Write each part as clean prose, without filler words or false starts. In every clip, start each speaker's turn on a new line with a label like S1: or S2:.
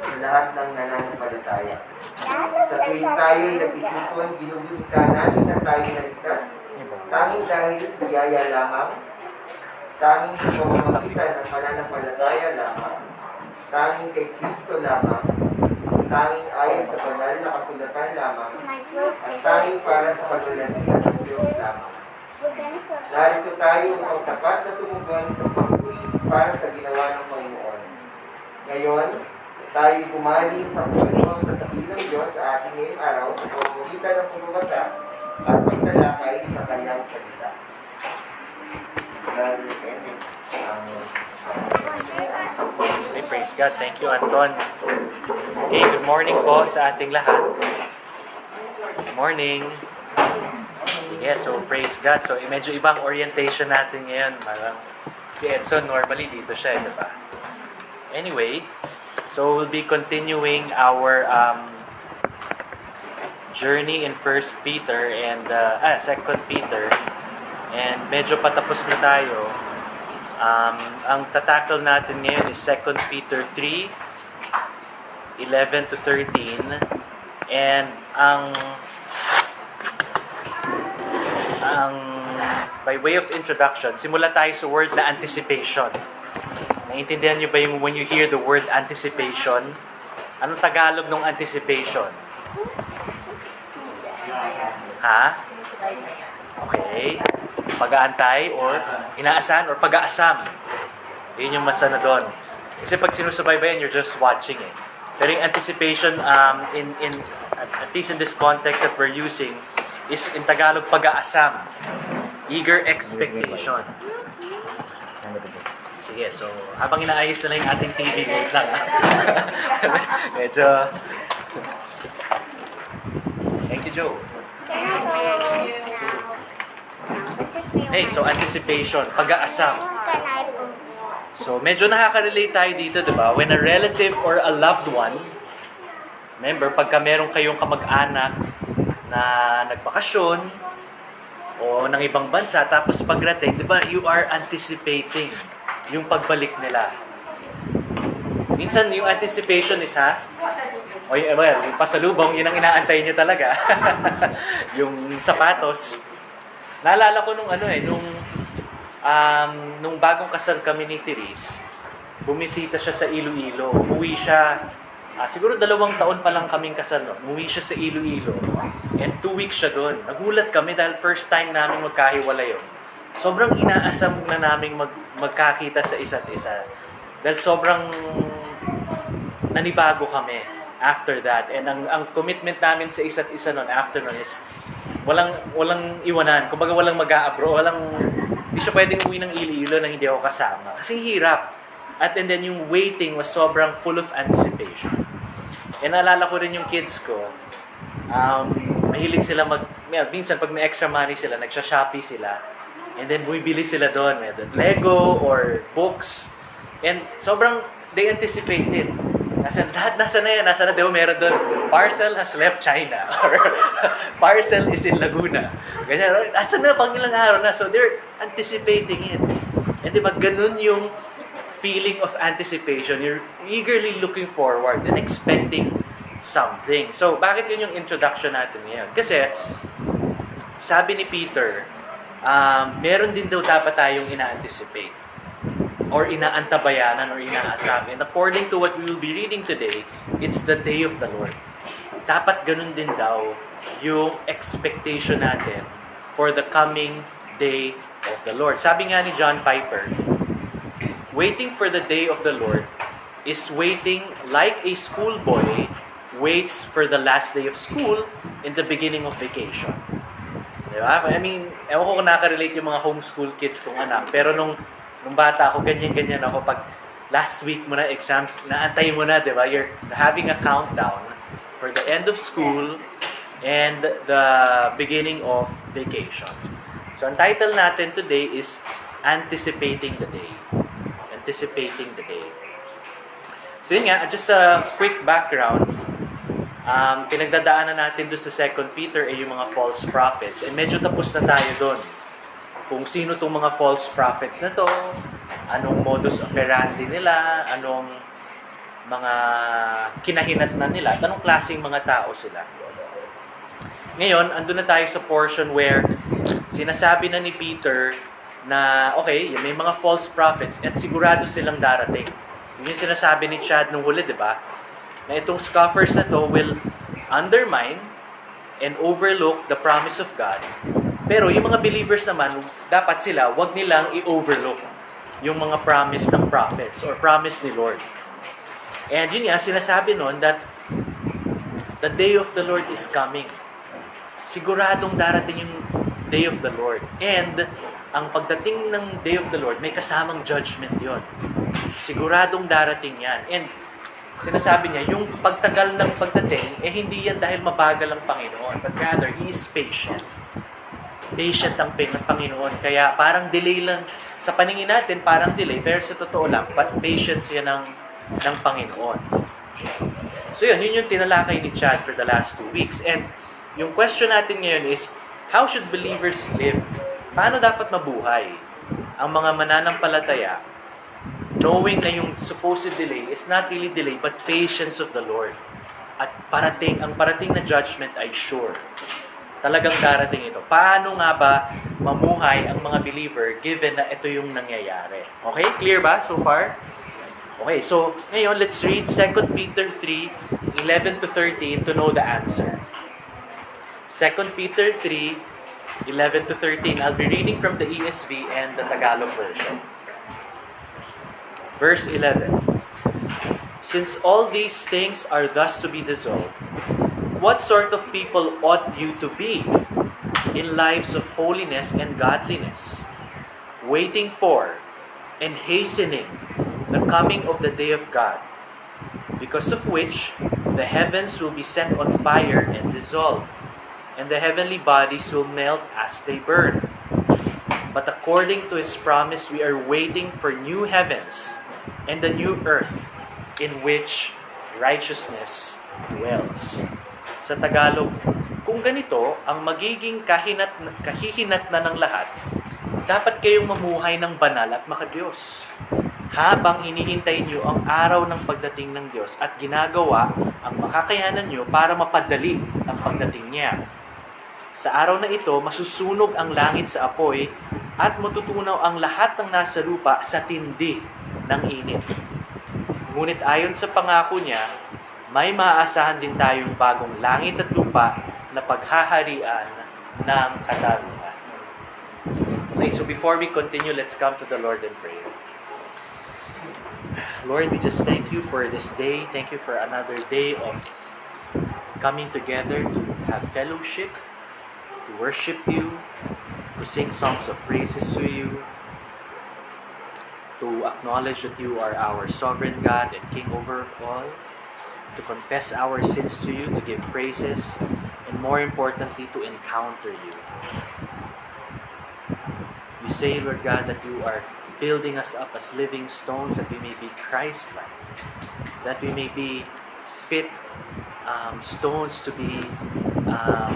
S1: sa lahat ng nananampalataya. Sa tuwing tayo'y nagtitipon, ginugunita natin na tayo naligtas, tanging dahil biyaya lamang, tanging sa pamamagitan ng pananampalataya lamang, tanging kay Kristo lamang, tanging ayon sa banal na kasulatan lamang, at tanging para sa paglalagyan ng Diyos lamang. Narito tayo upang tapat na tumugon sa pagpuri para sa ginawa ng Panginoon. Ngayon, tayo bumalik sa Panginoon sa sabilang Diyos sa ating ngayong araw sa pamamagitan ng pagbabasa at pagtalakay sa kanyang salita.
S2: Okay, praise God. Thank you, Anton. Okay, good morning po sa ating lahat. Good morning. Sige, so praise God. So, medyo ibang orientation natin ngayon. Si Edson, normally dito siya, di ba? Anyway, so we'll be continuing our journey in 1 Peter and 2 Peter. And medyo patapos na tayo. Ang tatakal natin ngayon is 2 Peter 3, 11 to 13. And by way of introduction, simula tayo sa word na anticipation. Naiintindihan nyo ba yung when you hear the word anticipation? Anong Tagalog ng anticipation? Ha? Okay. Pag-aantay or inaasahan or pag-aasam. Yun yung masana doon. Kasi pag sinusubaybayan, you're just watching it. Pero yung anticipation, at least in this context that we're using, is in Tagalog pag-aasam. Eager expectation. Sige, so habang inaayos na lang yung ating TV, wait lang ha. Medyo... Thank you, Joe. Hey, so anticipation, pag-aasam. So medyo nakaka-relate tayo dito, di ba? When a relative or a loved one, remember, pagka meron kayong kamag-anak na nagbakasyon o ng ibang bansa, tapos pagdating, di ba, you are anticipating yung pagbalik nila. Minsan, yung anticipation is, yung pasalubong, yun ang inaantay nyo talaga. Yung sapatos. Naalala ko nung bagong kasal kami ni Therese, bumisita siya sa Iloilo. Umuwi siya, siguro 2 taon pa lang kaming kasal, no? Umuwi siya sa Iloilo. And 2 weeks siya doon. Nagulat kami dahil first time namin magkahiwalay yun. Sobrang inaasam na namin magkakita sa isa't isa. Dahil sobrang nanibago kami after that. And ang commitment namin sa isa't isa noon after noon is walang iwanan. Kumbaga walang mag-a-abro, hindi siya pwedeng uwi ng Iloilo na hindi ako kasama. Kasi hirap. And then yung waiting was sobrang full of anticipation. And naalala ko rin yung kids ko, mahilig sila minsan pag may extra money sila, nagsha-Shopee sila. And then bumibili sila doon, may Lego or books. And sobrang they anticipated. Nasa na yan, di ba meron doon, parcel has left China or parcel is in Laguna. Ganyan, nasa na pang ilang araw na. So they're anticipating it. And di ba ganun yung feeling of anticipation. You're eagerly looking forward and expecting something. So bakit yun yung introduction natin ngayon? Kasi sabi ni Peter, meron din daw dapat tayong ina-anticipate or inaantabayanan or inaasam. And according to what we will be reading today, it's the day of the Lord. Dapat ganun din daw yung expectation natin for the coming day of the Lord. Sabi nga ni John Piper, waiting for the day of the Lord is waiting like a schoolboy waits for the last day of school in the beginning of vacation. Diba? I mean, ewan ko kung nakarelate yung mga homeschool kids kong anak. Pero nung bata ako, ganyan-ganyan ako. Pag last week mo na exams, naantay mo na, diba? You're having a countdown for the end of school and the beginning of vacation. So, ang title natin today is Anticipating the Day. Anticipating the Day. So, yun nga, just a quick background. Pinagdadaanan natin doon sa 2 Peter ay yung mga false prophets. And medyo tapos na tayo doon. Kung sino itong mga false prophets na to, anong modus operandi nila, anong mga kinahinatnan nila, at anong klaseng mga tao sila. Ngayon, andun na tayo sa portion where sinasabi na ni Peter na, okay, may mga false prophets at sigurado silang darating. Yun yung sinasabi ni Chad nung huli, di ba? Na itong scoffers na to will undermine and overlook the promise of God. Pero yung mga believers naman, dapat sila, wag nilang i-overlook yung mga promise ng prophets or promise ni Lord. And yun nga, sinasabi nun that the day of the Lord is coming. Siguradong darating yung day of the Lord. And ang pagdating ng day of the Lord, may kasamang judgment yon. Siguradong darating yan. And sinasabi niya, yung pagtagal ng pagdating, hindi yan dahil mabagal ang Panginoon, but rather, He is patient. Patient ang Panginoon. Kaya parang delay lang, sa paningin natin, parang delay, pero sa totoo lang, patience yan ng Panginoon. So yun yung tinalakay ni Chad for the last 2 weeks. And yung question natin ngayon is, how should believers live? Paano dapat mabuhay ang mga mananampalataya knowing na yung supposed delay is not really delay but patience of the Lord? At ang parating na judgment ay sure. Talagang darating ito. Paano nga ba mamuhay ang mga believer given na ito yung nangyayari? Okay? Clear ba so far? Okay, so ngayon let's read 2 Peter 3:11-13 to know the answer. 2 Peter 3:11-13. I'll be reading from the ESV and the Tagalog version. Verse 11. Since all these things are thus to be dissolved, what sort of people ought you to be in lives of holiness and godliness, waiting for and hastening the coming of the day of God, because of which the heavens will be set on fire and dissolved, and the heavenly bodies will melt as they burn. But according to His promise, we are waiting for new heavens and the new earth in which righteousness dwells. Sa Tagalog, kung ganito ang magiging kahihinat na ng lahat, dapat kayong mamuhay ng banal at makadiyos, habang hinihintay niyo ang araw ng pagdating ng Diyos at ginagawa ang makakayanan niyo para mapadali ang pagdating niya. Sa araw na ito, masusunog ang langit sa apoy at matutunaw ang lahat ng nasa lupa sa tindi ng init. Ngunit ayon sa pangako niya, may maaasahan din tayong bagong langit at lupa na paghaharian ng katarungan. Okay, so before we continue, let's come to the Lord in prayer. Lord, we just thank you for this day. Thank you for another day of coming together to have fellowship, to worship you, to sing songs of praises to you, to acknowledge that you are our sovereign God and King over all, to confess our sins to you, to give praises, and more importantly, to encounter you. You say, Lord God, that you are building us up as living stones, that we may be Christ-like, that we may be fit stones to be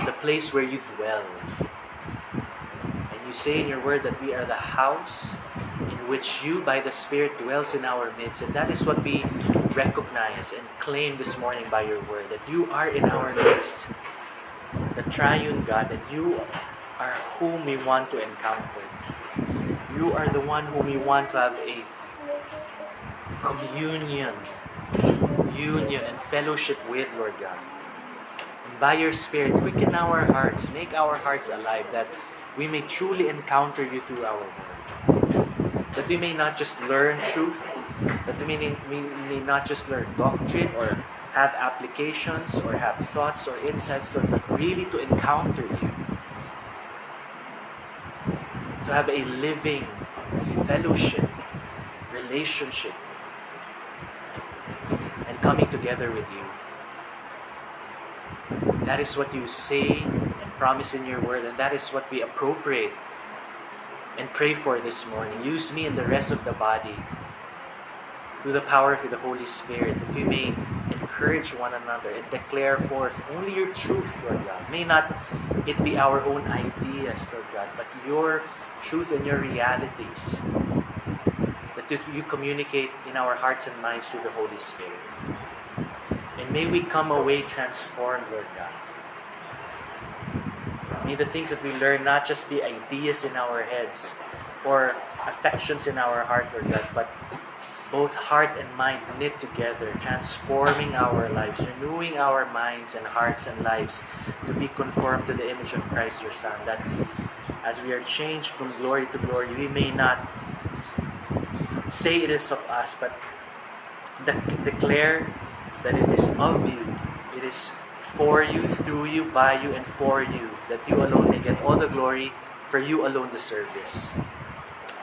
S2: the place where you dwell. And you say in your word that we are the house in which you, by the Spirit, dwells in our midst. And that is what we recognize and claim this morning by your word, that you are in our midst, the triune God, that you are whom we want to encounter. You are the one whom we want to have a union and fellowship with, Lord God. And by your Spirit, quicken our hearts, make our hearts alive, that we may truly encounter you through our word. That we may not just learn truth, that we may not just learn doctrine or have applications or have thoughts or insights, Lord, but really to encounter you. To have a living fellowship, relationship, and coming together with you. That is what you say and promise in your word, and that is what we appropriate and pray for this morning. Use me and the rest of the body through the power of the Holy Spirit, that we may encourage one another and declare forth only your truth, Lord God. May not it be our own ideas, Lord God, but your truth and your realities. That that you communicate in our hearts and minds through the Holy Spirit. And may we come away transformed, Lord God. May the things that we learn not just be ideas in our heads or affections in our heart, Lord God, but both heart and mind knit together, transforming our lives, renewing our minds and hearts and lives to be conformed to the image of Christ, your Son, that as we are changed from glory to glory, we may not say it is of us, but declare that it is of you. It is for you, through you, by you, and for you, that you alone may get all the glory, for you alone deserve this.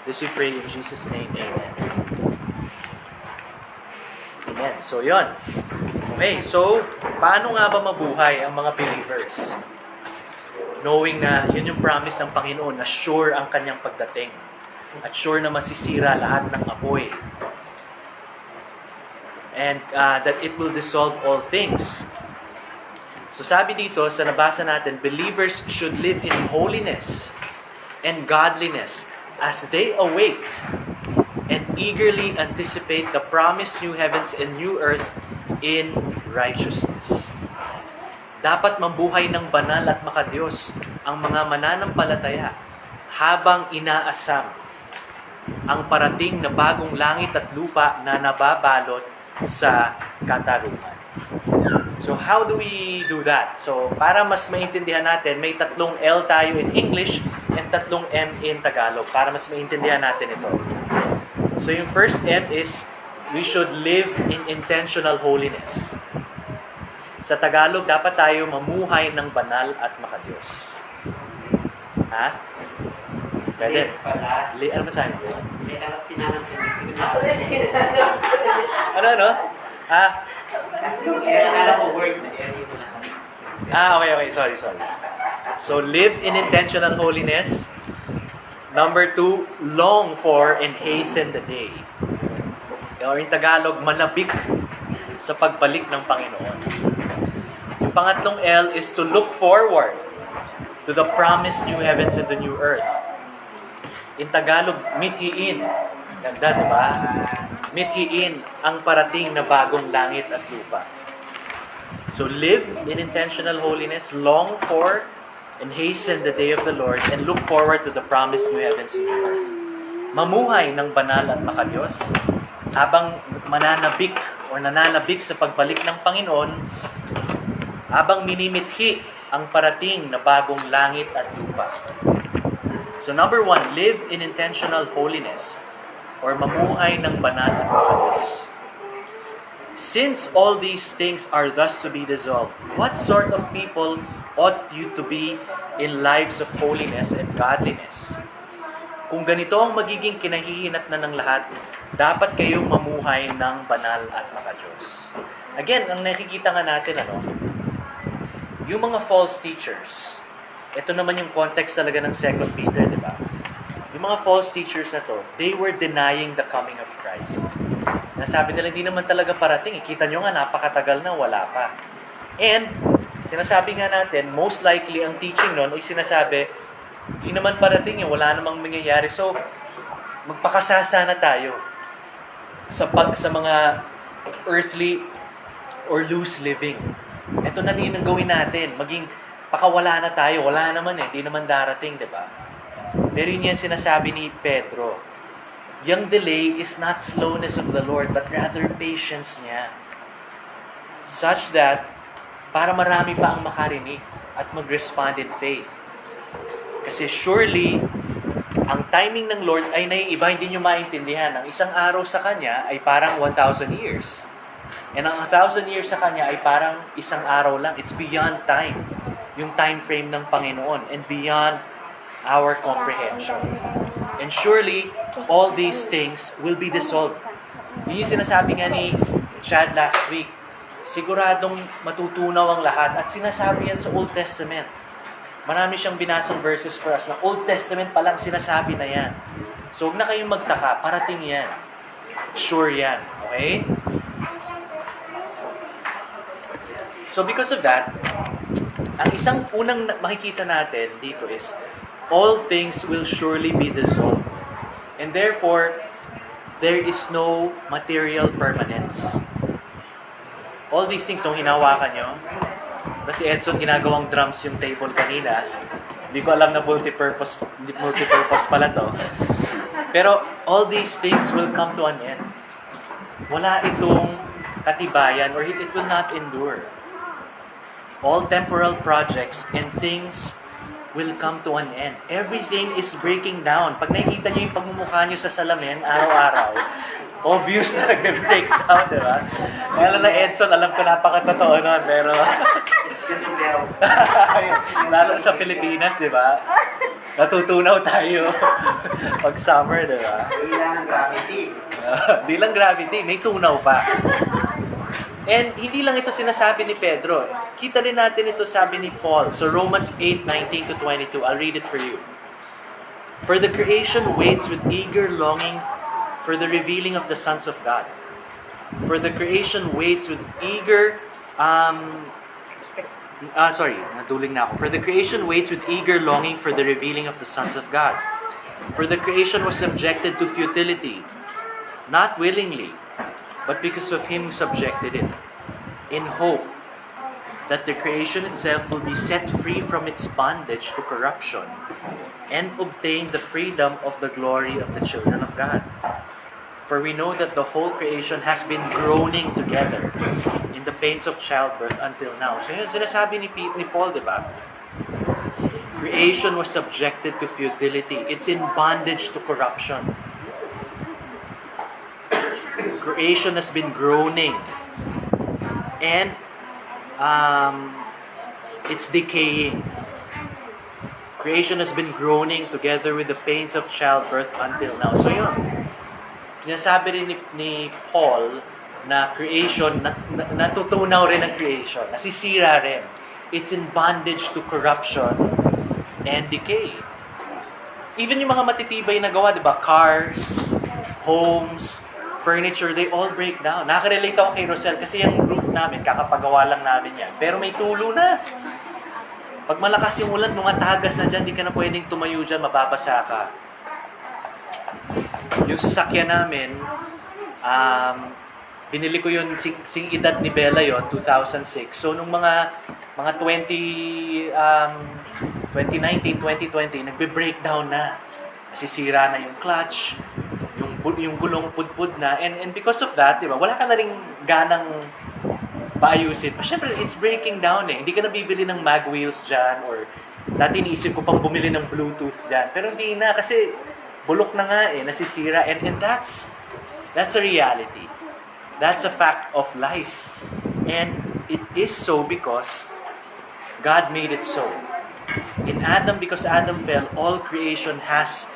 S2: This we pray in Jesus' name, amen. Amen. So, yon. Okay, so, paano nga ba mabuhay ang mga believers? Knowing na yun yung promise ng Panginoon na sure ang kanyang pagdating at sure na masisira lahat ng apoy. And that it will dissolve all things. So sabi dito, sa nabasa natin, believers should live in holiness and godliness as they await and eagerly anticipate the promised new heavens and new earth in righteousness. Dapat mabuhay ng banal at makadiyos ang mga mananampalataya habang inaasam ang parating na bagong langit at lupa na nababalot sa katarungan. So how do we do that? So para mas maintindihan natin, may 3 L tayo in English and 3 M in Tagalog para mas maintindihan natin ito. So yung first M is we should live in intentional holiness. Sa Tagalog, dapat tayo mamuhay ng banal at makadiyos. Ha? Pwede? Ano masabi mo? Ano? Okay. Sorry. So, live in intentional holiness. Number 2, long for and hasten the day. Or in Tagalog, manabik sa pagbalik ng Panginoon. Yung pangatlong L is to look forward to the promised new heavens and the new earth. In Tagalog, mithiin. Ganda, diba? Mithiin ang parating na bagong langit at lupa. So live in intentional holiness, long for and hasten the day of the Lord, and look forward to the promised new heavens and new earth. Mamuhay ng banal at makadiyos habang mananabik o nananabik sa pagbalik ng Panginoon, habang minimithi ang parating na bagong langit at lupa. So number 1, live in intentional holiness or mamuhay ng banal at makadiyos. Since all these things are thus to be dissolved, what sort of people ought you to be in lives of holiness and godliness? Kung ganito ang magiging kinahihinat na ng lahat, dapat kayong mamuhay ng banal at makadiyos. Again, ang nakikita nga natin, yung mga false teachers, ito naman yung context talaga ng 2 Peter, di ba? Yung mga false teachers na to, they were denying the coming of Christ. Nasabi nila, hindi naman talaga parating. Kita nyo nga, napakatagal na, wala pa. And, sinasabi nga natin, most likely, ang teaching nun ay sinasabi, hindi naman parating yun, wala namang mangyayari. So, magpakasasa na tayo sa mga earthly or loose living. Ito na din ang gawin natin. Maging pakawala na tayo. Wala naman hindi naman darating, di ba? Pero yun yan sinasabi ni Pedro. Yung delay is not slowness of the Lord, but rather patience niya. Such that, para marami pa ang makarinig at mag-respond in faith. Kasi surely, ang timing ng Lord ay naiiba, hindi nyo maintindihan. Ang isang araw sa Kanya ay parang 1,000 years. And ang 1,000 years sa Kanya ay parang isang araw lang. It's beyond time. Yung time frame ng Panginoon. And beyond our comprehension. And surely, all these things will be dissolved. Yun yung sinasabi nga ni Chad last week. Siguradong matutunaw ang lahat. At sinasabi yan sa Old Testament. Marami siyang binasang verses for us na Old Testament pa lang sinasabi na yan. So, huwag na kayong magtaka. Parating yan. Sure yan. Okay? So, because of that, ang isang unang makikita natin dito is all things will surely be dissolved. And therefore, there is no material permanence. All these things, nung hinawakan nyo, si Edson ginagawang drums yung table kanina, hindi ko alam na multipurpose pala to. Pero all these things will come to an end. Wala itong katibayan or it will not endure. All temporal projects and things will come to an end. Everything is breaking down. Pag nakikita nyo yung pagmumukha nyo sa salamin, araw-araw, obvious na nag-break down, di ba? Kaya na Edson, alam ko napakatotoo nun, pero... Lalo sa Pilipinas, di ba? Natutunaw tayo pag summer, di ba?
S1: Hindi lang gravity.
S2: Di lang gravity, may tunaw pa. And hindi lang ito sinasabi ni Pedro. Kita rin natin ito sabi ni Paul. So Romans 8:19-22. I'll read it for you. For the creation waits with eager longing for the revealing of the sons of God. For the creation waits with eager naduling na ako. For the creation waits with eager longing for the revealing of the sons of God. For the creation was subjected to futility, not willingly, but because of him who subjected it, in hope that the creation itself will be set free from its bondage to corruption and obtain the freedom of the glory of the children of God. For we know that the whole creation has been groaning together in the pains of childbirth until now. So yun, sinasabi ni Paul, di ba? Creation was subjected to futility. It's in bondage to corruption. Creation has been groaning. And it's decaying. Creation has been groaning together with the pains of childbirth until now. So yun. Sinasabi rin ni Paul na creation, natutunaw rin ang creation. Nasisira rin. It's in bondage to corruption and decay. Even yung mga matitibay na gawa, di ba? Cars, homes, furniture, they all break down. Nakaka-relate ako kay Rosel kasi yung roof namin, kakapagawa lang namin yan. Pero may tulo na. Pag malakas yung ulan, mga tagas na dyan, di ka na pwedeng tumayo dyan, mababasa ka. Yung sasakyan namin, pinili ko yun, sing edad ni Bella yon 2006. So, nung mga 2019, 2020, nagbe-breakdown na. Nasisira na yung clutch, yung gulong pudpud na. And because of that, di ba, wala ka na rin ganang paayusin. Pero syempre, it's breaking down eh. Hindi ka na bibili ng mag wheels dyan or dati iniisip ko pang bumili ng Bluetooth dyan. Pero hindi na kasi bulok na nga eh, nasisira. And that's a reality. That's a fact of life. And it is so because God made it so. In Adam, because Adam fell, all creation has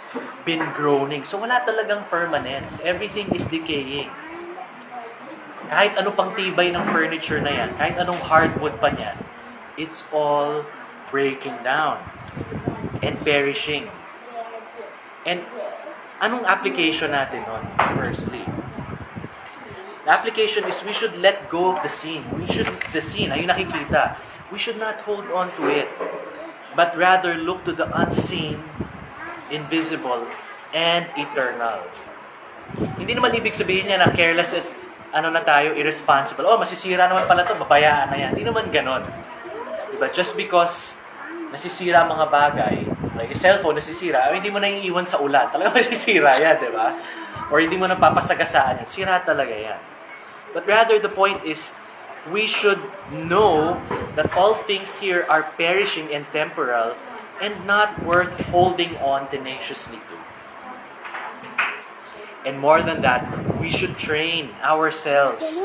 S2: been groaning. So wala talagang permanence. Everything is decaying. Kahit ano pang tibay ng furniture na yan, kahit anong hardwood pa niyan, it's all breaking down and perishing. And anong application natin nun? Firstly, the application is we should let go of the sin. The sin, ayun nakikita. We should not hold on to it, but rather look to the unseen, invisible, and eternal. Hindi naman ibig sabihin niya na careless at na tayo, irresponsible. Oh, masisira naman pala to, babayaan na yan. Hindi naman ganon. Diba? Just because nasisira mga bagay, like a cellphone nasisira, hindi mo na iiwan sa ulan. Talaga masisira yan, diba? Or hindi mo na papasagasaan yan. Sira talaga yan. But rather, the point is, we should know that all things here are perishing and temporal and not worth holding on tenaciously to. And more than that, we should train ourselves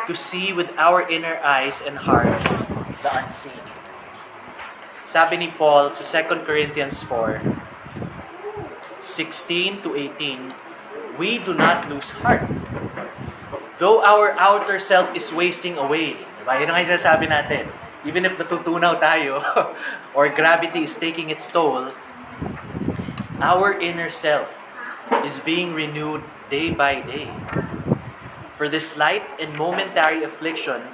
S2: to see with our inner eyes and hearts the unseen. Sabi ni Paul sa 2 Corinthians 4, 16 to 18, we do not lose heart. Though our outer self is wasting away. Diba? Yun ang sinasabi natin. Even if natutunaw tayo or gravity is taking its toll, our inner self is being renewed day by day. For this light and momentary affliction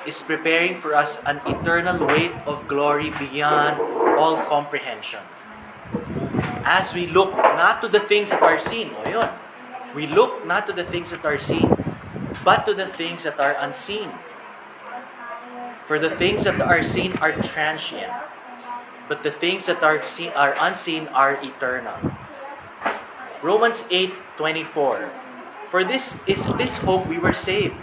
S2: is preparing for us an eternal weight of glory beyond all comprehension. As we look not to the things that are seen, o yun, We look not to the things that are seen, but to the things that are unseen. For the things that are seen are transient, but the things that are unseen are eternal. Romans 8:24. For this hope we were saved.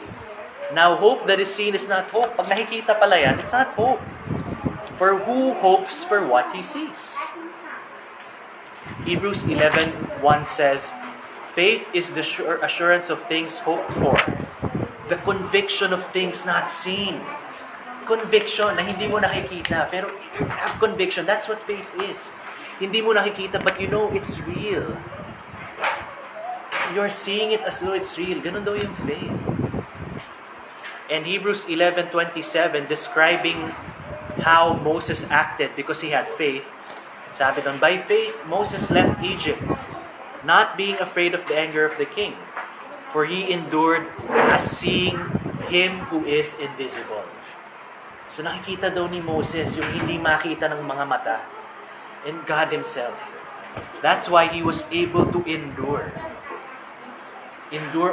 S2: Now hope that is seen is not hope. Pag nakikita pala yan, it's not hope. For who hopes for what he sees? Hebrews 11:1 says, faith is the sure assurance of things hoped for, the conviction of things not seen. Conviction na hindi mo nakikita, pero you have conviction. That's what faith is. Hindi mo nakikita, but you know it's real. You're seeing it as though it's real. Ganun daw yung faith. And Hebrews 11:27, describing how Moses acted because he had faith, sabi doon, by faith, Moses left Egypt, not being afraid of the anger of the king, for he endured as seeing him who is invisible. So nakikita daw ni Moses yung hindi makita ng mga mata, and God Himself. That's why he was able to endure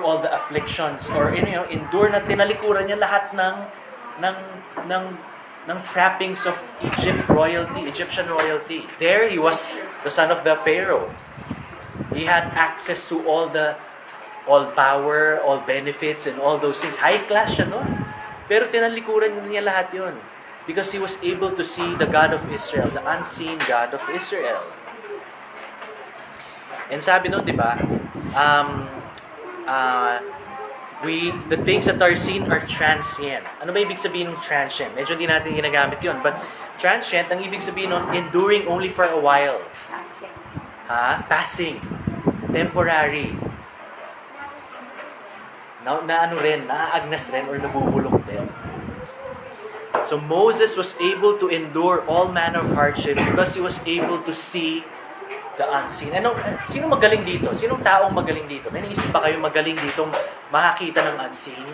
S2: all the afflictions, or endure na tinalikuran niya lahat ng trappings of Egyptian royalty. There he was the son of the Pharaoh. He had access to all power, all benefits, and all those things. High class siya, no? Pero tinalikuran niya lahat yun. Because he was able to see the God of Israel, the unseen God of Israel. And sabi nun, di ba, the things that are seen are transient. Ano ba ibig sabihin ng transient? Medyo hindi natin ginagamit yun. But transient, ang ibig sabihin nun, enduring only for a while. Passing. Temporary. Naaagnas rin or nabubulok din. So Moses was able to endure all manner of hardship because he was able to see the unseen. Sino magaling dito? Sinong taong magaling dito? May naisip ba kayo magaling dito makakita ng unseen?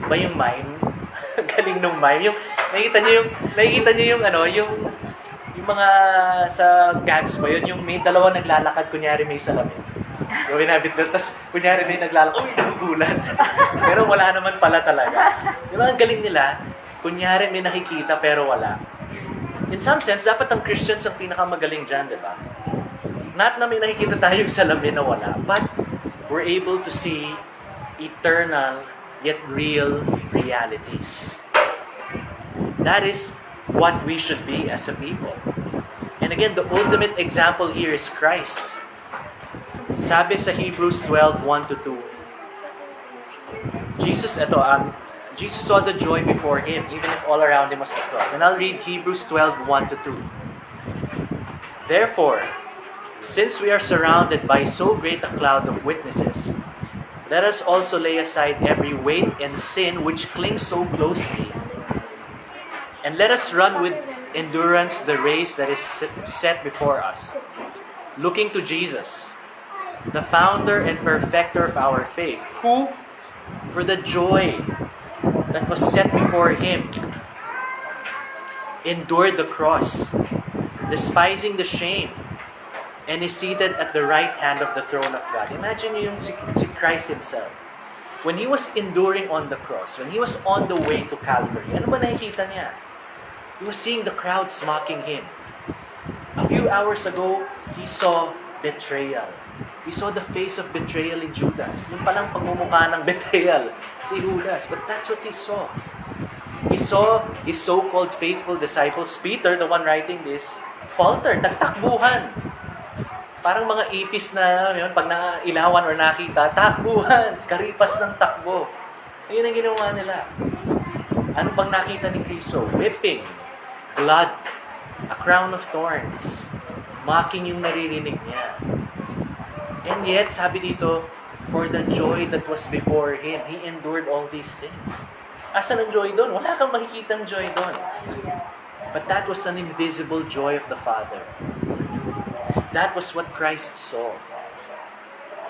S2: Ba yung mime? Galing nung mime. Yung nakikita niyo yung mga sa gags ba yun, yung may dalawa naglalakad, kunyari may salamin. Gawin nabit doon, tapos kunyari may naglalakad, uy, nagugulat. Pero wala naman pala talaga. Yung mga galing nila, kunyari may nakikita pero wala. In some sense, dapat ang Christians ang pinakamagaling dyan, di ba? Not na may nakikita tayong salamin na wala, but we're able to see eternal yet real realities. That is what we should be as a people. And again, the ultimate example here is Christ. Sabi sa Hebrews 12:1-2, Jesus saw the joy before Him, even if all around Him was the cross. And I'll read Hebrews 12:1-2. Therefore, since we are surrounded by so great a cloud of witnesses, let us also lay aside every weight and sin which clings so closely, and let us run with endurance the race that is set before us, looking to Jesus, the founder and perfecter of our faith, who, for the joy that was set before Him, endured the cross, despising the shame, and is seated at the right hand of the throne of God. Imagine yung si Christ Himself. When He was enduring on the cross, when He was on the way to Calvary, ano ba nakikita niya? He was seeing the crowds mocking Him. A few hours ago, He saw betrayal. He saw the face of betrayal in Judas. Yung palang pagmumukha ng betrayal, si Judas. But that's what he saw. He saw his so-called faithful disciples, Peter, the one writing this, falter, nagtakbuhan. Parang mga ipis na, yun, pag nailawan or nakita, takbuhan, karipas ng takbo. Ayun ang ginawa nila. Ano bang nakita ni Cristo? Whipping, blood, a crown of thorns, mocking yung naririnig niya. And yet, sabi dito, for the joy that was before Him, He endured all these things. Asan ang joy doon? Wala kang makikitang joy doon. But that was an invisible joy of the Father. That was what Christ saw.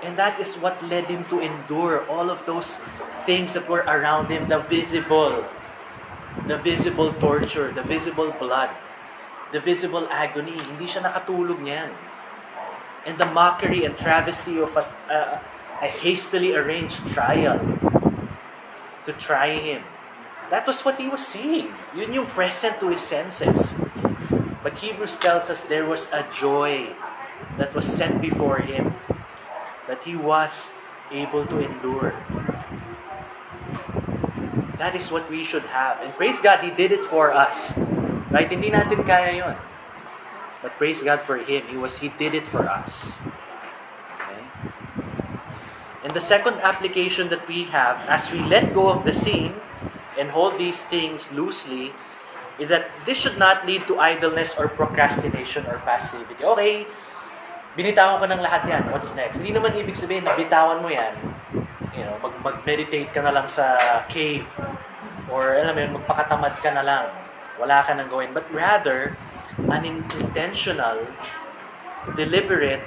S2: And that is what led Him to endure all of those things that were around Him, the visible torture, the visible blood, the visible agony. Hindi siya nakatulog niyan. and the mockery and travesty of a hastily arranged trial to try him. That was what he was seeing. Yun yung present to his senses. But Hebrews tells us there was a joy that was set before him that he was able to endure. That is what we should have. And praise God, He did it for us. Right? Hindi natin kaya yun. But praise God for Him. He did it for us. Okay? And the second application that we have, as we let go of the sin and hold these things loosely, is that this should not lead to idleness or procrastination or passivity. Okay, binitawan ko ng lahat yan. What's next? Hindi naman ibig sabihin na bitawan mo yan. You know, mag-meditate ka na lang sa cave. Or alam mo yun, magpakatamad ka na lang. Wala ka nang gawin. But rather, an intentional, deliberate,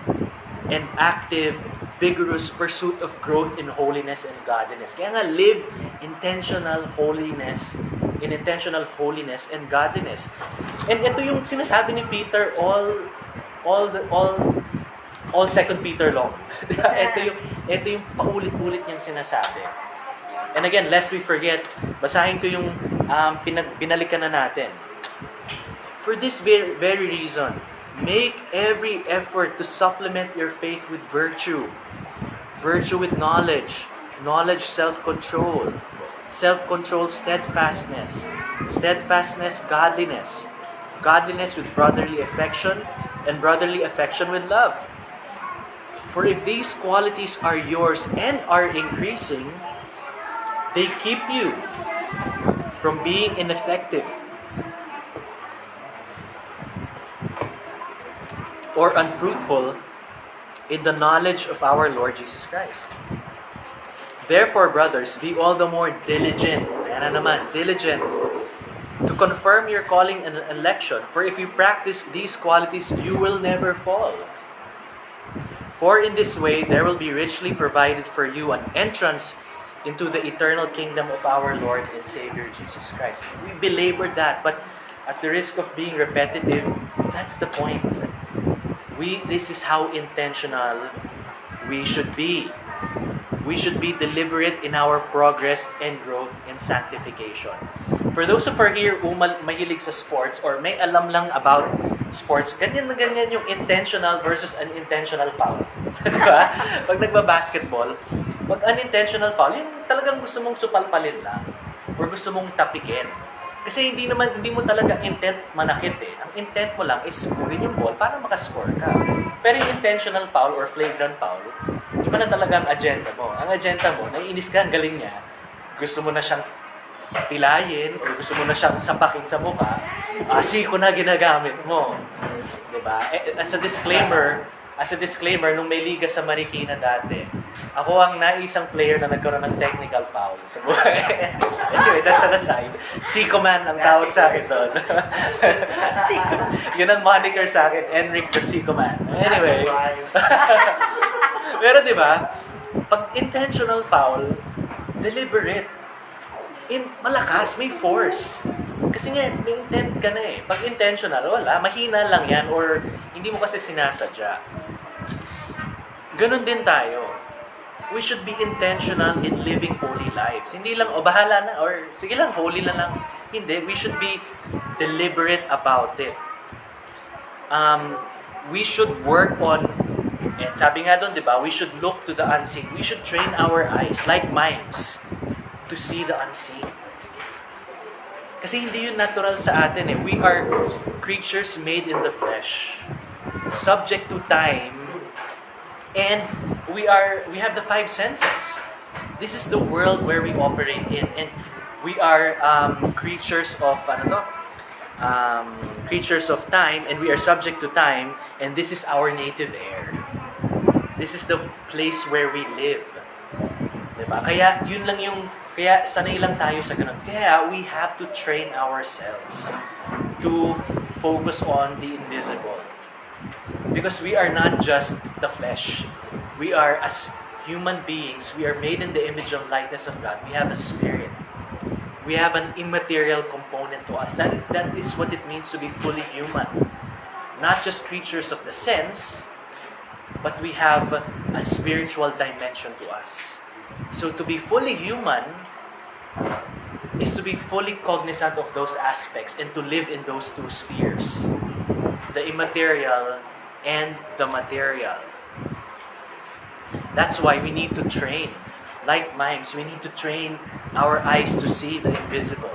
S2: and active, vigorous pursuit of growth in holiness and godliness. Kaya nga, live intentional holiness and godliness. And ito yung sinasabi ni Peter all 2 Peter long. ito yung paulit-ulit niyang sinasabi. And again, lest we forget, basahin ko yung binalikan na natin. For this very reason, make every effort to supplement your faith with virtue. Virtue with knowledge. Knowledge, self-control. Self-control, steadfastness. Steadfastness, godliness. Godliness with brotherly affection. And brotherly affection with love. For if these qualities are yours and are increasing, they keep you from being ineffective or unfruitful in the knowledge of our Lord Jesus Christ. Therefore, brothers, be all the more diligent, diligent to confirm your calling and election. For if you practice these qualities, you will never fall. For in this way, there will be richly provided for you an entrance into the eternal kingdom of our Lord and Savior Jesus Christ. We belabored that, but at the risk of being repetitive, that's the point. This is how intentional we should be. We should be deliberate in our progress and growth in sanctification. For those of us here who mahilig sa sports or may alam lang about sports, ganyan na ganyan yung intentional versus unintentional foul. Diba? Pag nagba-basketball, pag unintentional foul, yung talagang gusto mong supalpalin lang or gusto mong tapikin. Kasi hindi mo talaga intent manakit eh. Ang intent mo lang is kunin yung ball para makascore ka. Pero yung intentional foul or flagrant foul, iba na talaga ang agenda mo. Ang agenda mo, naiinis ka, ang galing niya, gusto mo na siyang pilayin or gusto mo na siyang sapakin sa mukha, siko na ginagamit mo. Diba? As a disclaimer, nung may liga sa Marikina dati, ako ang naisang player na nagkaroon ng technical foul sa buhay. Anyway, that's an aside. Siko man ang tawag sa akin doon. Yun ang moniker sa akin, Enric the Siko man. Anyway. Pero diba, pag intentional foul, deliberate. Malakas, may force. Kasi nga, may intent ka na eh. Pag intentional, wala, mahina lang yan or hindi mo kasi sinasadya. Ganon din tayo. We should be intentional in living holy lives. Hindi lang, bahala na, or sige lang, holy na lang. Hindi, we should be deliberate about it. We should work on, and sabi nga doon, di ba, we should look to the unseen. We should train our eyes, like mimes, to see the unseen. Kasi hindi yun natural sa atin eh. We are creatures made in the flesh, subject to time, and we have the 5 senses. This is the world where we operate in, and we are creatures of creatures of time, and we are subject to time, and this is our native air. This is the place where we live. Diba? Kaya sanay lang tayo sa ganun. Kaya we have to train ourselves to focus on the invisible. Because we are not just the flesh. We are, as human beings, we are made in the image and likeness of God. We have a spirit. We have an immaterial component to us. That is what it means to be fully human. Not just creatures of the sense, but we have a spiritual dimension to us. So to be fully human is to be fully cognizant of those aspects and to live in those two spheres, the immaterial and the material. That's why we need to train. Like mimes, we need to train our eyes to see the invisible.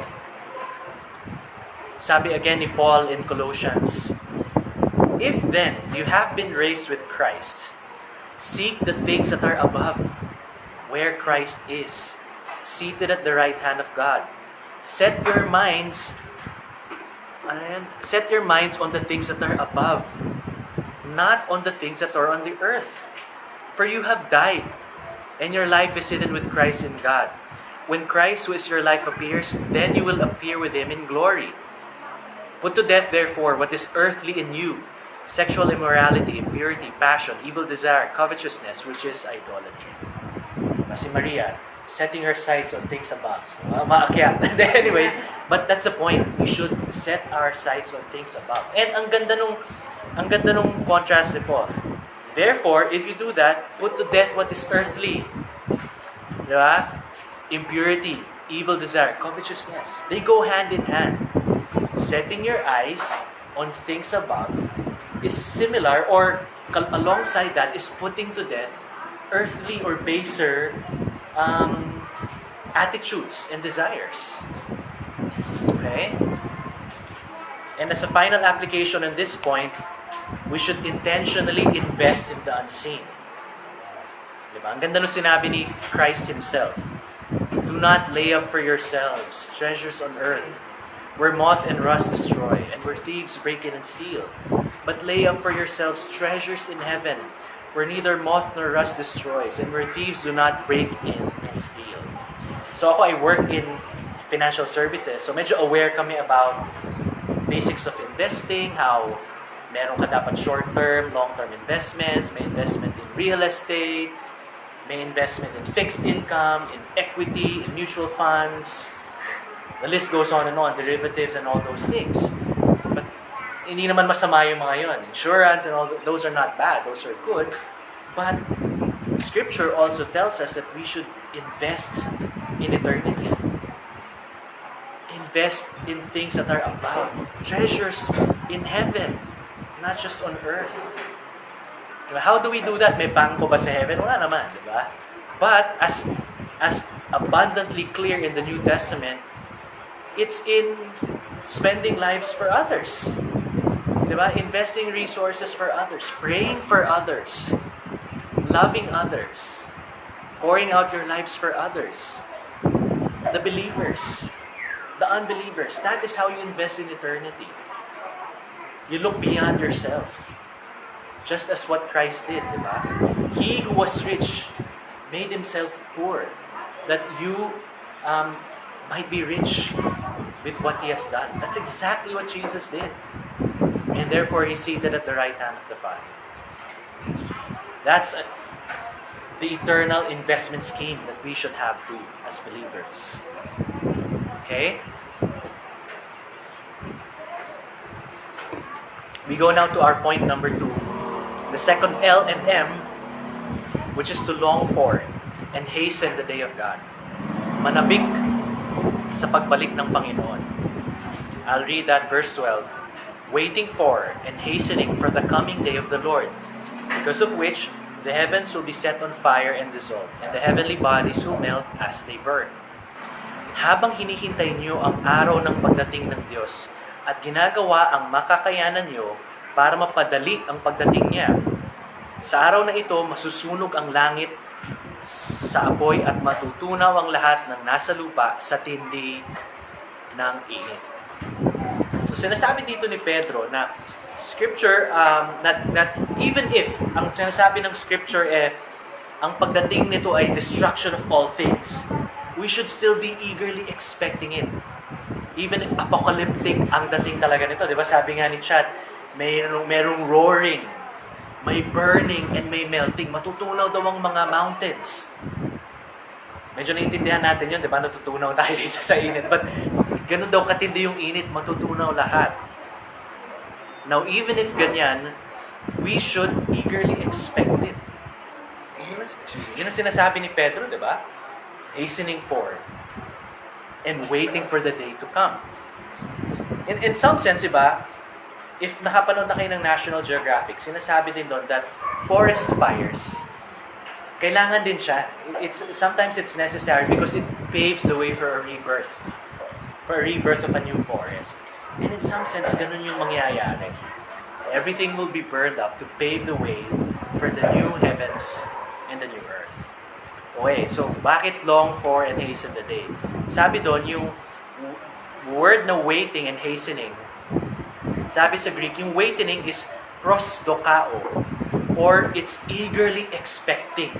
S2: Sabi again ni Paul in Colossians, "If then you have been raised with Christ, seek the things that are above, where Christ is, seated at the right hand of God. Set your minds on the things that are above, not on the things that are on the earth. For you have died, and your life is hidden with Christ in God. When Christ, who is your life, appears, then you will appear with Him in glory. Put to death, therefore, what is earthly in you, sexual immorality, impurity, passion, evil desire, covetousness, which is idolatry." Si Maria, setting her sights on things above. Maakyat. Anyway, but that's the point. We should set our sights on things above. And ang ganda nung contrast ni Paul. Therefore, if you do that, put to death what is earthly. Diba? Impurity, evil desire, covetousness. They go hand in hand. Setting your eyes on things above is similar, or alongside that is putting to death earthly or baser attitudes and desires. Okay? And as a final application on this point, we should intentionally invest in the unseen. Diba? Ang ganda nung sinabi ni Christ Himself. "Do not lay up for yourselves treasures on earth, where moth and rust destroy, and where thieves break in and steal. But lay up for yourselves treasures in heaven, where neither moth nor rust destroys, and where thieves do not break in and steal." So ako, I work in financial services. So medyo aware kami about basics of investing, how meron ka dapat short-term, long-term investments, may investment in real estate, may investment in fixed income, in equity, in mutual funds. The list goes on and on, derivatives and all those things. But hindi naman masama yung mga yun. Insurance and all those are not bad, those are good. But Scripture also tells us that we should invest in eternity. Invest in things that are above. Treasures in heaven, not just on earth. How do we do that? May bangko ba sa heaven? Wala naman, di ba? But as abundantly clear in the New Testament, it's in spending lives for others. Di ba? Investing resources for others, praying for others, loving others, pouring out your lives for others. The believers, the unbelievers, that is how you invest in eternity. You look beyond yourself. Just as what Christ did, di ba? He who was rich made Himself poor, that you might be rich with what He has done. That's exactly what Jesus did. And therefore, He's seated at the right hand of the Father. That's the eternal investment scheme that we should have too as believers. Okay? We go now to our point number 2. The second L and M, which is to long for and hasten the day of God. Manabik sa pagbalik ng Panginoon. I'll read that verse 12. Waiting for and hastening for the coming day of the Lord, because of which the heavens will be set on fire and dissolved, and the heavenly bodies will melt as they burn. Habang hinihintay niyo ang araw ng pagdating ng Diyos at ginagawa ang makakayanan niyo para mapadali ang pagdating niya. Sa araw na ito, masusunog ang langit sa apoy at matutunaw ang lahat ng nasa lupa sa tindi ng init. So sinasabi dito ni Pedro na Scripture, that even if ang sinasabi ng Scripture ang pagdating nito ay destruction of all things, we should still be eagerly expecting it. Even if apocalyptic ang dating talaga nito. Di ba sabi nga ni Chad, merong roaring, may burning, and may melting. Matutunaw daw ang mga mountains. Medyo naiintindihan natin yun, di ba? Natutunaw tayo dito sa init. But ganun daw katindi yung init, matutunaw lahat. Now, even if ganyan, we should eagerly expect it. Yun ang sinasabi ni Pedro, di ba? Hastening for and waiting for the day to come. In some sense, di ba, if nakapanood na kayo ng National Geographic, sinasabi din doon that forest fires, kailangan din siya. Sometimes it's necessary because it paves the way for a rebirth. For a rebirth of a new forest. And in some sense, ganun yung mangyayari. Everything will be burned up to pave the way for the new heavens and the new earth. Okay, so bakit long for and hasten the day? Sabi doon, yung word na waiting and hastening, sabi sa Greek, yung waiting is prosdokao, or it's eagerly expecting.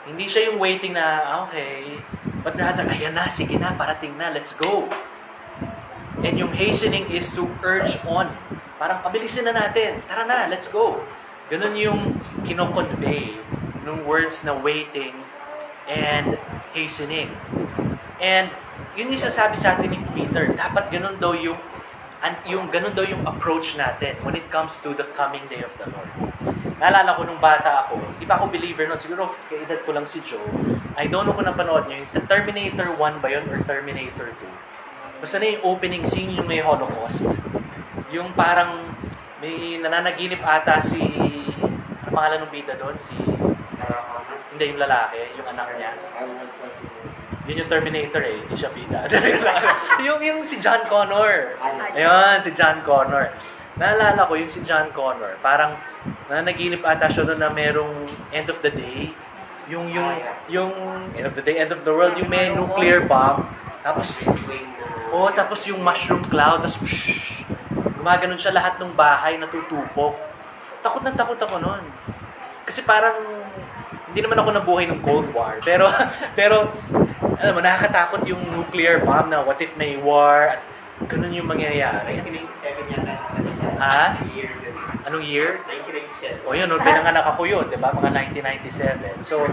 S2: Hindi siya yung waiting na, okay, but rather, ayan na, sige na, parating na, let's go. And yung hastening is to urge on. Parang pabilisin na natin, tara na, let's go. Ganun yung kino-convey ng words na waiting and hastening. And yun yung sasabi sa atin ni Peter, dapat ganun daw yung approach natin when it comes to the coming day of the Lord. Naalala ko nung bata ako, di ba ako believer nun, siguro kaedad ko lang si Joe, I don't know kung napanood nyo, yung Terminator 1 ba yun or Terminator 2? Basta na yung opening scene yung may Holocaust. Yung parang may nananaginip ata si, ano pangalan ng bida doon? Si hindi, yung lalaki, yung anak niya. Yun yung Terminator eh, hindi siya bida. yung si John Connor. Ayun, si John Connor. Naalala ko yung si John Connor, parang nanaginip ata siya doon na merong end of the day. Yung end of the day, end of the world, yung may nuclear bomb. Tapos yung mushroom cloud, tapos gumaganon siya, lahat ng bahay natutupok. Takot ako noon. Kasi parang hindi naman ako nabuhay ng Cold War, pero alam mo, nakakatakot yung nuclear bomb na what if may war at ganun yung mangyayari.
S3: 1997 yan.
S2: Ha?
S3: Year.
S2: Anong year?
S3: 1997.
S2: O yun, pinanganak ako yun, di ba? Mga 1997. So,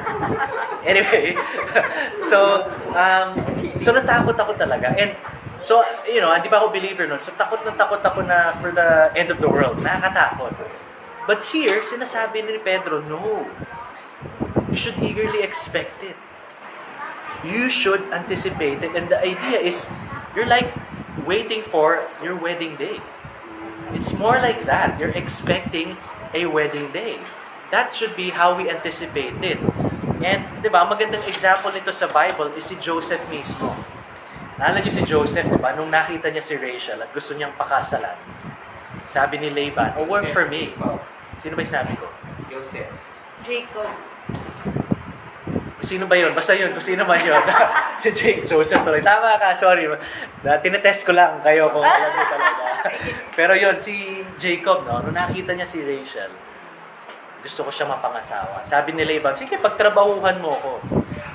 S2: anyway, so natakot ako talaga. And, so, you know, hindi pa ako believer nun. So, takot ako na for the end of the world. Nakakatakot. But here, sinasabi ni Pedro, no. You should eagerly expect it. You should anticipate it. And the idea is, you're like waiting for your wedding day. It's more like that. You're expecting a wedding day. That should be how we anticipate it. And, di ba, magandang example nito sa Bible is si Joseph mismo. Naalala niyo si Joseph, di ba, nung nakita niya si Rachel at gusto niyang pakasalan. Sabi ni Laban, oh, work for me. Sino ba yung sabi ko?
S3: Joseph.
S4: Jacob.
S2: Sino ba yun? Basta yun, kung sino man yun. Si Joseph tuloy. Tama ka, sorry. Tinetest ko lang kayo kung alam niyo talaga. Pero yun, si Jacob, no, nung nakita niya si Rachel, gusto ko siya mapangasawa. Sabi ni Laban, sige, pagtrabahuhan mo ko.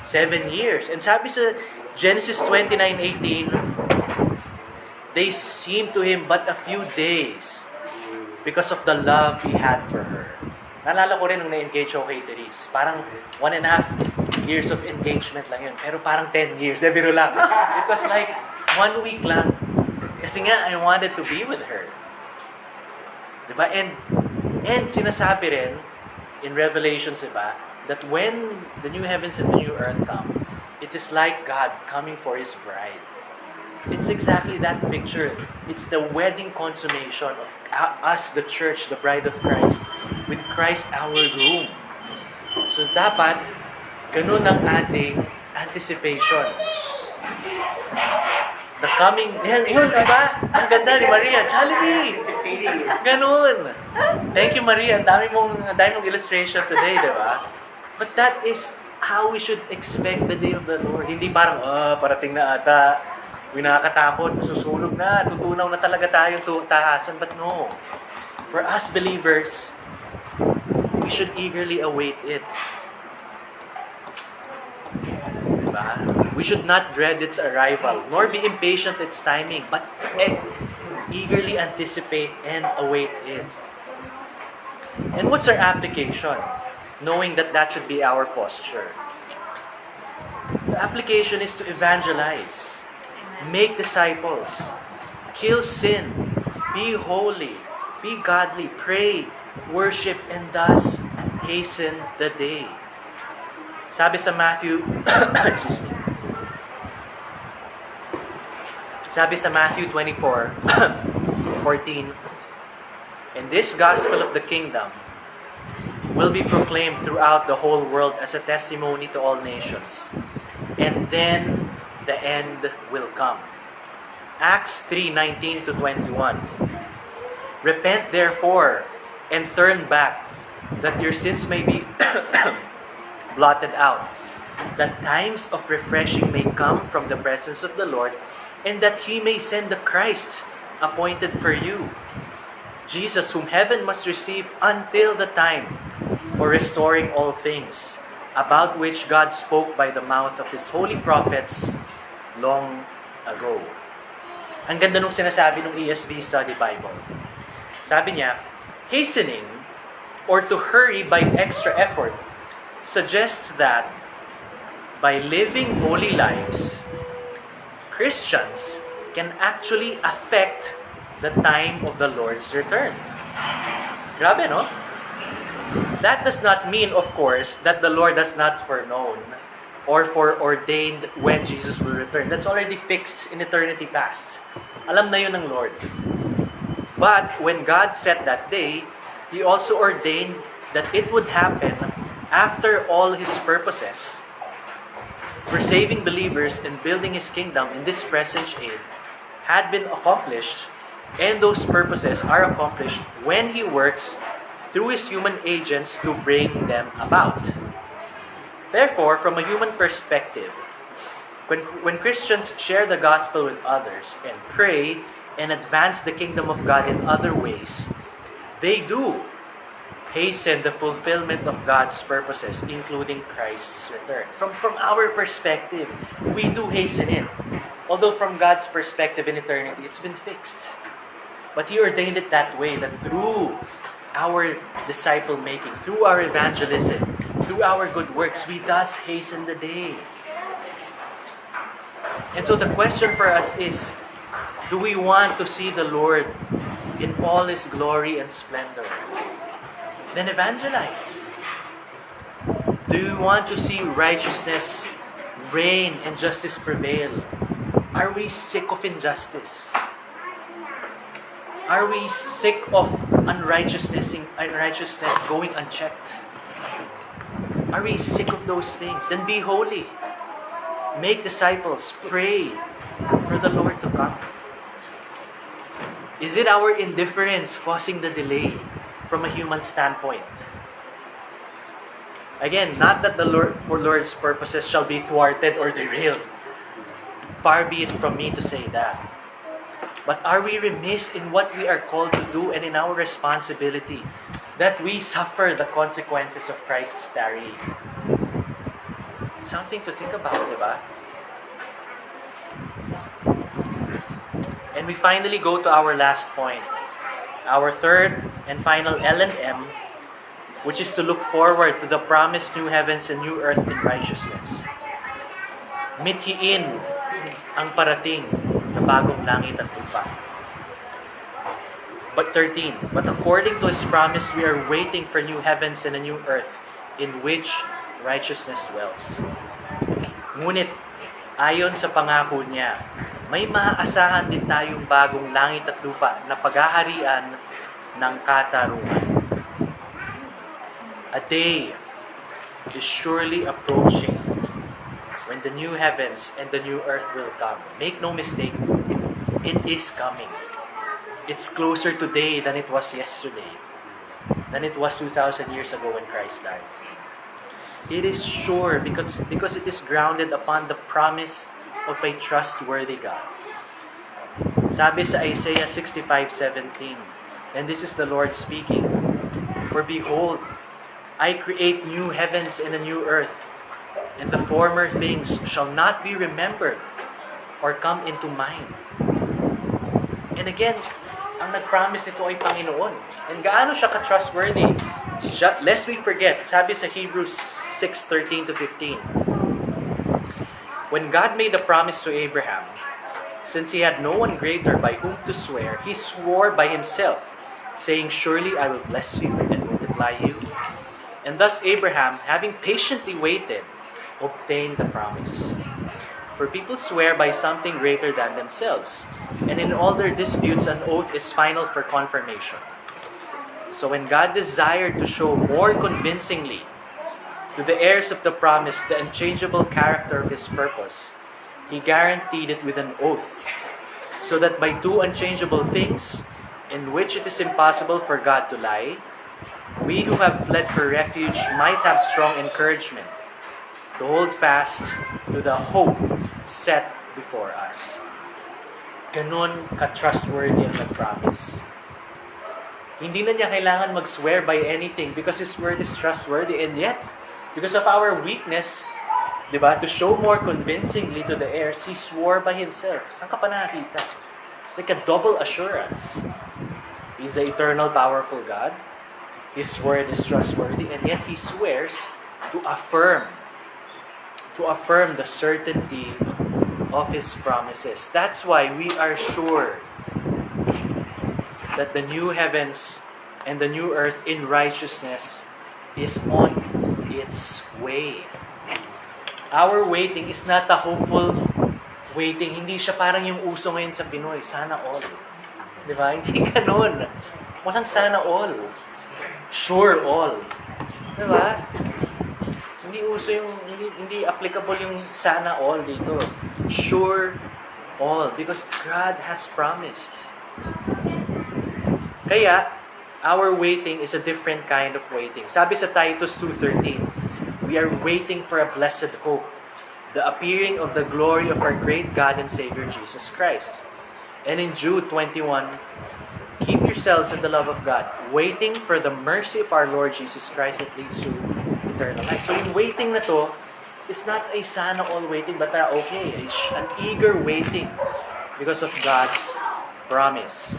S2: 7 years. And sabi sa Genesis 29:18, they seemed to him but a few days because of the love he had for her. Naalala ko rin nung na-engage ako kay Therese. Parang 1.5 years of engagement lang yun. Pero parang 10 years. Biro lang. It was like 1 week lang. Kasi nga, I wanted to be with her. Diba? And sinasabi rin in Revelations, diba, that when the new heavens and the new earth come, it is like God coming for His bride. It's exactly that picture. It's the wedding consummation of us, the church, the bride of Christ, with Christ our groom. So dapat, ganun ang ating anticipation. The coming, yun, diba? Ang ganda ni Maria, Jollibee! Ganun! Thank you, Maria. Ang dami mong illustration today, diba? But that is how we should expect the day of the Lord. Hindi parang, parating na ata, nakakatakot, masusunog na, tutunaw na talaga tayong tahasan. But no. For us believers, we should eagerly await it. Diba? We should not dread its arrival, nor be impatient its timing, but eagerly anticipate and await it. And what's our application? Knowing that should be our posture. The application is to evangelize, make disciples, kill sin, be holy, be godly, pray, worship, and thus hasten the day. Sabi sa Matthew, excuse me. Sabi sa Matthew 24:14, and this gospel of the kingdom will be proclaimed throughout the whole world as a testimony to all nations. And then the end will come. Acts 3:19-21. Repent therefore and turn back, that your sins may be blotted out, that times of refreshing may come from the presence of the Lord, and that He may send the Christ appointed for you, Jesus, whom heaven must receive until the time for restoring all things, about which God spoke by the mouth of His holy prophets long ago. Ang ganda nung sinasabi ng ESV Study Bible. Sabi niya, hastening or to hurry by extra effort suggests that by living holy lives, Christians can actually affect the time of the Lord's return. Grabe, no? That does not mean, of course, that the Lord has not foreknown or foreordained when Jesus will return. That's already fixed in eternity past. Alam na yun ng Lord. But when God set that day, He also ordained that it would happen after all His purposes for saving believers and building His kingdom in this present age had been accomplished, and those purposes are accomplished when He works through His human agents to bring them about. Therefore, from a human perspective, when Christians share the gospel with others and pray and advance the kingdom of God in other ways, they do hasten the fulfillment of God's purposes, including Christ's return. From our perspective, we do hasten it. Although from God's perspective in eternity, it's been fixed. But He ordained it that way, that through our disciple making, through our evangelism, through our good works, we thus hasten the day. And so the question for us is, do we want to see the Lord in all His glory and splendor? Then evangelize. Do you want to see righteousness reign and justice prevail? Are we sick of injustice? Are we sick of unrighteousness going unchecked? Are we sick of those things? Then be holy. Make disciples. Pray for the Lord to come. Is it our indifference causing the delay from a human standpoint? Again, not that the Lord's purposes shall be thwarted or derailed. Far be it from me to say that. But are we remiss in what we are called to do and in our responsibility that we suffer the consequences of Christ's tarrying? Something to think about, diba? And we finally go to our last point. Our third and final L&M, which is to look forward to the promised new heavens and new earth in righteousness. Mithiin ang parating na bagong langit at lupa. But 13, but according to His promise, we are waiting for new heavens and a new earth in which righteousness dwells. Ngunit, ayon sa pangako niya, may maaasahan din tayong bagong langit at lupa na paghaharian ng katarungan. A day is surely approaching when the new heavens and the new earth will come. Make no mistake, it is coming. It's closer today than it was yesterday, than it was 2,000 years ago when Christ died. It is sure because it is grounded upon the promise of a trustworthy God. Sabi sa Isaiah 65:17, and this is the Lord speaking, for behold, I create new heavens and a new earth, and the former things shall not be remembered or come into mind. And again, ang nag-promise nito ay Panginoon. And gaano siya ka-trustworthy? Lest we forget, sabi sa Hebrews 6:13-15, when God made a promise to Abraham, since he had no one greater by whom to swear, he swore by himself, saying, "Surely I will bless you and multiply you." And thus Abraham, having patiently waited, obtained the promise. For people swear by something greater than themselves, and in all their disputes an oath is final for confirmation. So when God desired to show more convincingly to the heirs of the promise the unchangeable character of His purpose, He guaranteed it with an oath, so that by two unchangeable things, in which it is impossible for God to lie, we who have fled for refuge might have strong encouragement to hold fast to the hope set before us. Ganon ka-trustworthy ang nag-promise. Hindi na niya kailangan mag-swear by anything because His word is trustworthy, and yet, because of our weakness, diba, to show more convincingly to the heirs, He swore by Himself. Saan ka pa nakakita? It's like a double assurance. He's the eternal, powerful God. His word is trustworthy, and yet He swears to affirm the certainty of His promises. That's why we are sure that the new heavens and the new earth in righteousness is on its way. Our waiting is not a hopeful waiting. Hindi siya parang yung uso ngayon sa Pinoy, sana all. Di ba? Hindi ganun. Walang sana all. Sure all. Di ba? Hindi uso yung, hindi applicable yung sana all dito. Sure all. Because God has promised. Kaya, our waiting is a different kind of waiting. Sabi sa Titus 2:13, we are waiting for a blessed hope, the appearing of the glory of our great God and Savior Jesus Christ. And in Jude 21, keep yourselves in the love of God, waiting for the mercy of our Lord Jesus Christ that leads to eternal life. So yung waiting na to is not a sana all waiting, but an eager waiting because of God's promise.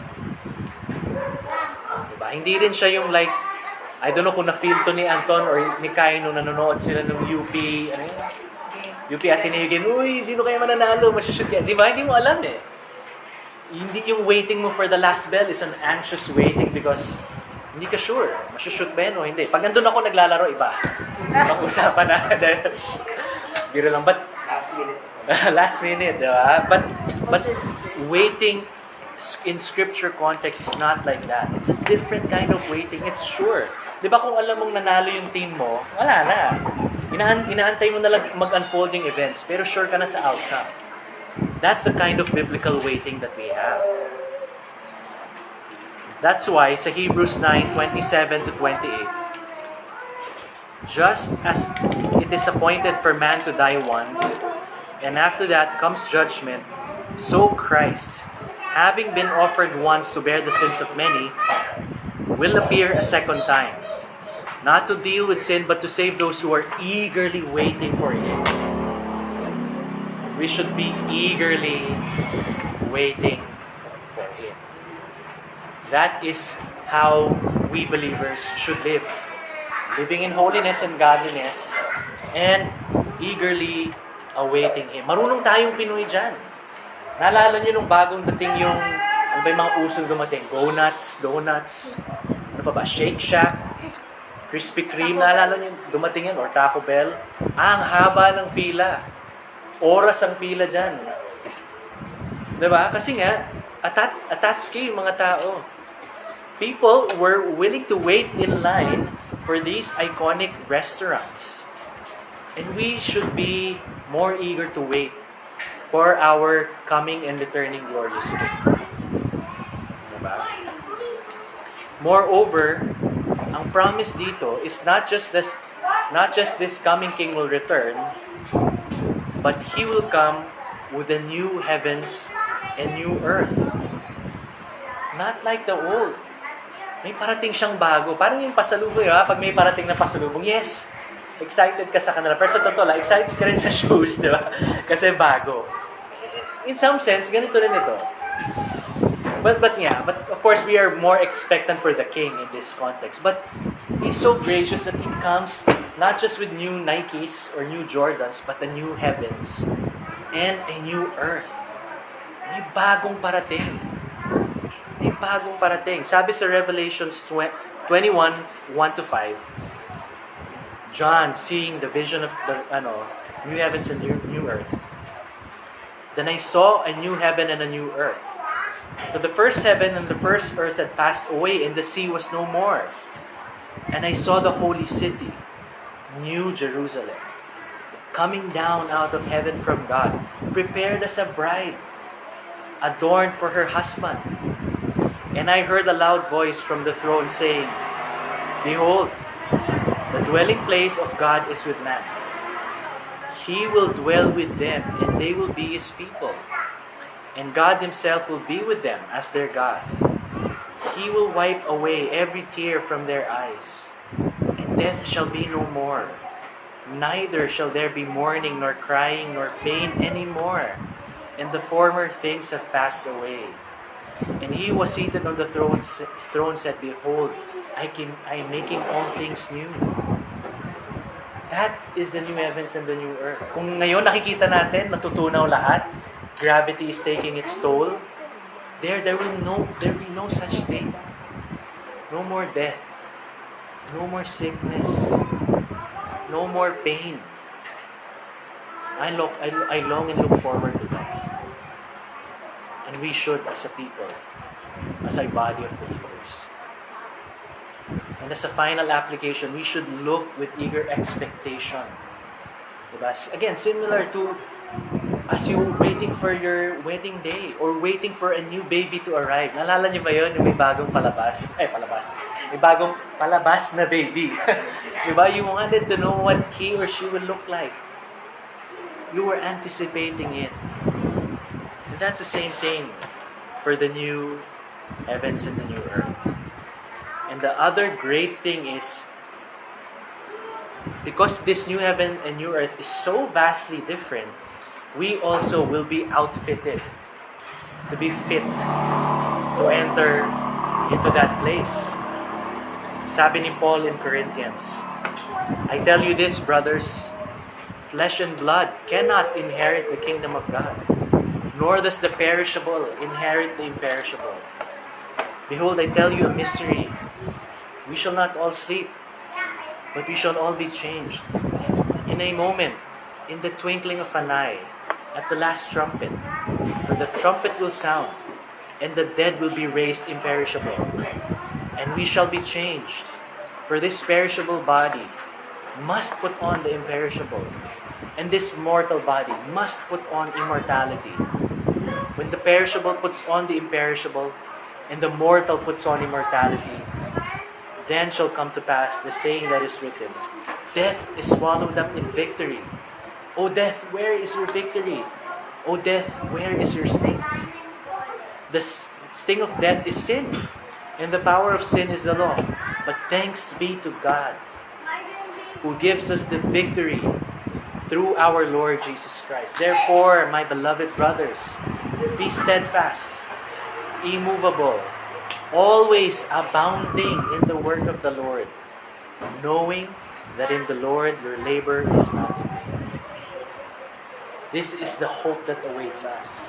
S2: Diba? Hindi rin siya yung like, I don't know kung na-feel to ni Anton or ni Kai nung nanonood sila ng UP, ano yun? UP Ateneo again, uy, sino kaya mananalo? Masyashoot kaya. Diba? Hindi mo alam eh. Hindi yung waiting mo for the last bell is an anxious waiting because hindi ka sure. Masyashoot ba yan o hindi? Pag nandun ako naglalaro, iba. Pag-usapan na. Biro lang. But, last minute, diba? But waiting in scripture context is not like that. It's a different kind of waiting. It's sure. Diba kung alam mong nanalo yung team mo, wala na. Inaantay mo na lang mag-unfold yung events, pero sure ka na sa outcome. That's the kind of biblical waiting that we have. That's why sa Hebrews 9:27 to 28, just as it is appointed for man to die once, and after that comes judgment, so Christ, having been offered once to bear the sins of many, will appear a second time, not to deal with sin, but to save those who are eagerly waiting for Him. We should be eagerly waiting for Him. That is how we believers should live. Living in holiness and godliness and eagerly awaiting Him. Marunong tayong Pinoy dyan. Naalala nyo nung bagong dating yung, ano ba yung mga usong dumating? Donuts. Ano pa ba? Shake Shack. Krispy Kreme. Naalala nyo dumating yan? Or Taco Bell. Ang haba ng pila. Oras ang pila dyan. Diba? Kasi nga, attached kayo yung mga tao. People were willing to wait in line for these iconic restaurants. And we should be more eager to wait for our coming and returning glorious King. Diba? Moreover, ang promise dito is not just this coming King will return, but He will come with the new heavens and new earth. Not like the old. May parating siyang bago. Parang yung pasalubong, ha? Pag may parating na pasalubong, yes, excited ka sa kanila. Pero sa totoo lang, excited ka rin sa shoes, di ba? Kasi bago. In some sense, ganito rin ito. But of course, we are more expectant for the King in this context. But He's so gracious that He comes not just with new Nikes or new Jordans, but a new heavens and a new earth. May bagong parating. may bagong parating. Sabi sa Revelations 21, 1-5, John, seeing the vision of the new heavens and new earth, then I saw a new heaven and a new earth. For the first heaven and the first earth had passed away, and the sea was no more. And I saw the holy city, New Jerusalem, coming down out of heaven from God, prepared as a bride, adorned for her husband. And I heard a loud voice from the throne saying, Behold, the dwelling place of God is with man. He will dwell with them, and they will be his people. And God himself will be with them as their God. He will wipe away every tear from their eyes, and death shall be no more. Neither shall there be mourning, nor crying, nor pain any more. And the former things have passed away. And he who was seated on the throne said, Behold, I am making all things new. That is the new heavens and the new earth. Kung ngayon nakikita natin, natutunaw lahat, gravity is taking its toll, there will be no such thing. No more death. No more sickness. No more pain. I long and look forward to that. And we should, as a people, as a body of believers. And as a final application, we should look with eager expectation. Diba? Again, similar to as you waiting for your wedding day or waiting for a new baby to arrive. Naalala niyo ba yun? Yung may bagong palabas. May bagong palabas na baby. Diba? You wanted to know what he or she will look like. You were anticipating it. And that's the same thing for the new heavens and the new earth. And the other great thing is, because this new heaven and new earth is so vastly different, we also will be outfitted to be fit to enter into that place. Sabi ni Paul in Corinthians, I tell you this, brothers, flesh and blood cannot inherit the kingdom of God, nor does the perishable inherit the imperishable. Behold, I tell you a mystery. We shall not all sleep, but we shall all be changed. In a moment, in the twinkling of an eye, at the last trumpet. For the trumpet will sound, and the dead will be raised imperishable. And we shall be changed. For this perishable body must put on the imperishable, and this mortal body must put on immortality. When the perishable puts on the imperishable, and the mortal puts on immortality, then shall come to pass the saying that is written, Death is swallowed up in victory. O death, where is your victory? O death, where is your sting? The sting of death is sin, and the power of sin is the law. But thanks be to God, who gives us the victory through our Lord Jesus Christ. Therefore, my beloved brothers, be steadfast, immovable, always abounding in the work of the Lord, knowing that in the Lord your labor is not in vain. This is the hope that awaits us.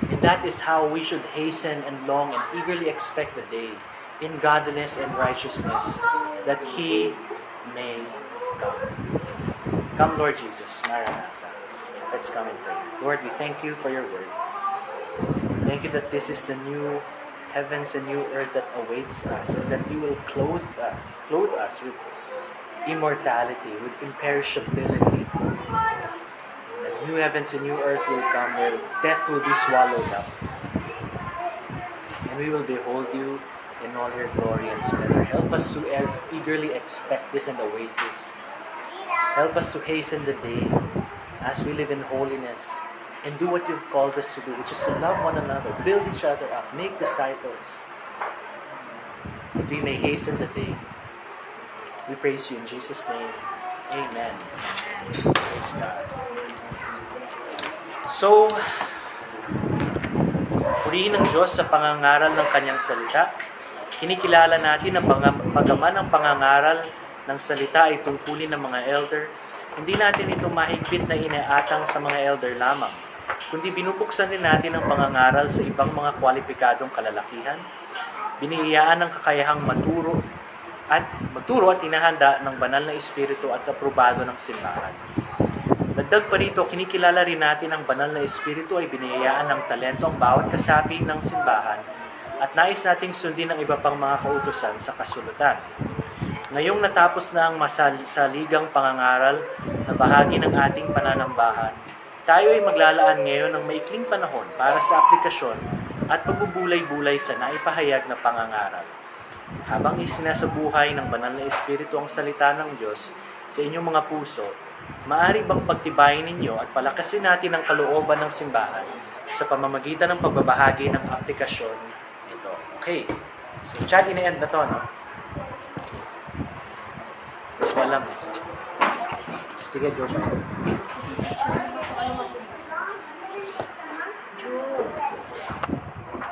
S2: And that is how we should hasten and long and eagerly expect the day in godliness and righteousness that He may come. Come, Lord Jesus. Maranatha. Let's come and pray. Lord, we thank you for your word. Thank you that this is the new heavens and new earth that awaits us, and that you will clothe us with immortality, with imperishability. The new heavens and new earth will come where death will be swallowed up. And we will behold you in all your glory and splendor. Help us to eagerly expect this and await this. Help us to hasten the day as we live in holiness and do what you've called us to do, which is to love one another, build each other up, make disciples, that we may hasten the day. We praise you in Jesus' name. Amen. Praise God. So, purihin ng Diyos sa pangangaral ng Kanyang salita. Kinikilala natin na bagaman ang pangangaral ng salita ay tungkulin ng mga elder, hindi natin ito mahigpit na inaatang sa mga elder lamang. kundi binubuksan din natin ang pangangaral sa ibang mga kwalipikadong kalalakihan, binihiyaan ng kakayahang magturo at hinahanda ng banal na espiritu at aprobado ng simbahan. Dagdag pa rito, kinikilala rin natin ang banal na espiritu ay binihiyaan ng talento ang bawat kasapi ng simbahan at nais nating sundin ang iba pang mga kautusan sa kasulatan. Ngayong natapos na ang masaligang pangangaral na bahagi ng ating pananambahan, tayo ay maglalaan ngayon ng maikling panahon para sa aplikasyon at pagbubulay-bulay sa naipahayag na pangangaral. Habang isinasabuhay ng banal na espiritu ang salita ng Diyos sa inyong mga puso, maaari bang pagtibayin ninyo at palakasin natin ang kalooban ng simbahan sa pamamagitan ng pagbabahagi ng aplikasyon nito. Okay. So, chat, ina-end na to, no? Mas walang. Sige, Joshua.